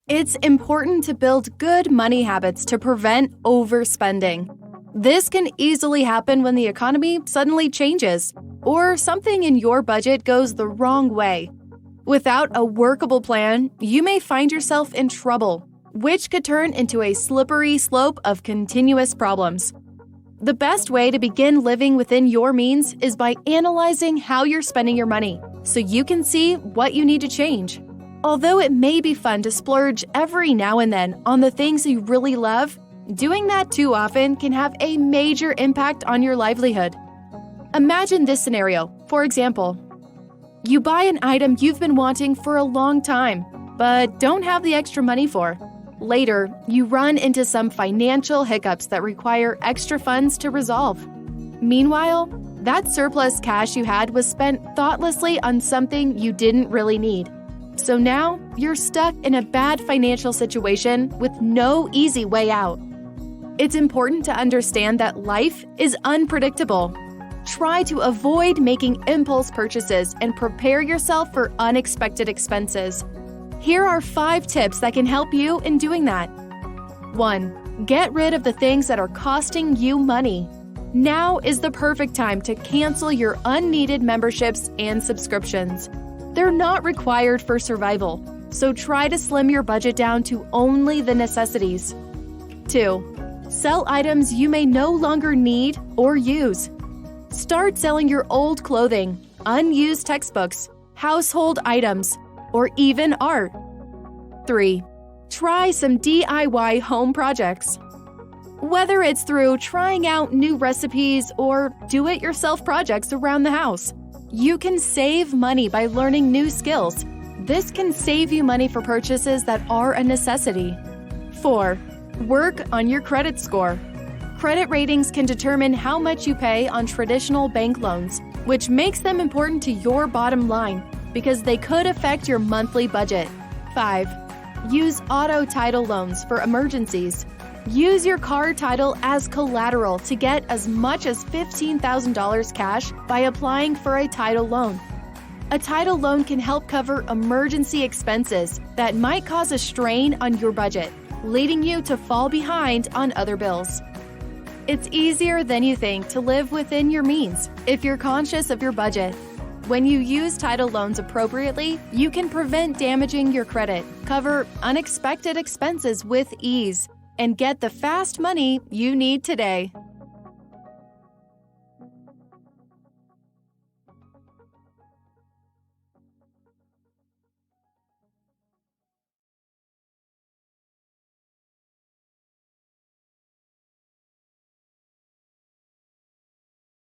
It's important to build good money habits to prevent overspending. This can easily happen when the economy suddenly changes or something in your budget goes the wrong way. Without a workable plan, you may find yourself in trouble, which could turn into a slippery slope of continuous problems. The best way to begin living within your means is by analyzing how you're spending your money so you can see what you need to change. Although it may be fun to splurge every now and then on the things you really love, doing that too often can have a major impact on your livelihood. Imagine this scenario. For example, you buy an item you've been wanting for a long time, but don't have the extra money for. Later, you run into some financial hiccups that require extra funds to resolve. Meanwhile, that surplus cash you had was spent thoughtlessly on something you didn't really need. So now, you're stuck in a bad financial situation with no easy way out. It's important to understand that life is unpredictable. Try to avoid making impulse purchases and prepare yourself for unexpected expenses. Here are 5 tips that can help you in doing that. 1. Get rid of the things that are costing you money. Now is the perfect time to cancel your unneeded memberships and subscriptions. They're not required for survival, so try to slim your budget down to only the necessities. 2. Sell items you may no longer need or use. Start selling your old clothing, unused textbooks, household items, or even art. 3. Try some DIY home projects. Whether it's through trying out new recipes or do-it-yourself projects around the house, you can save money by learning new skills. This can save you money for purchases that are a necessity. 4. Work on your credit score. Credit ratings can determine how much you pay on traditional bank loans, which makes them important to your bottom line because they could affect your monthly budget. 5. Use auto title loans for emergencies. Use your car title as collateral to get as much as $15,000 cash by applying for a title loan. A title loan can help cover emergency expenses that might cause a strain on your budget, leading you to fall behind on other bills. It's easier than you think to live within your means if you're conscious of your budget. When you use title loans appropriately, you can prevent damaging your credit, cover unexpected expenses with ease, and get the fast money you need today.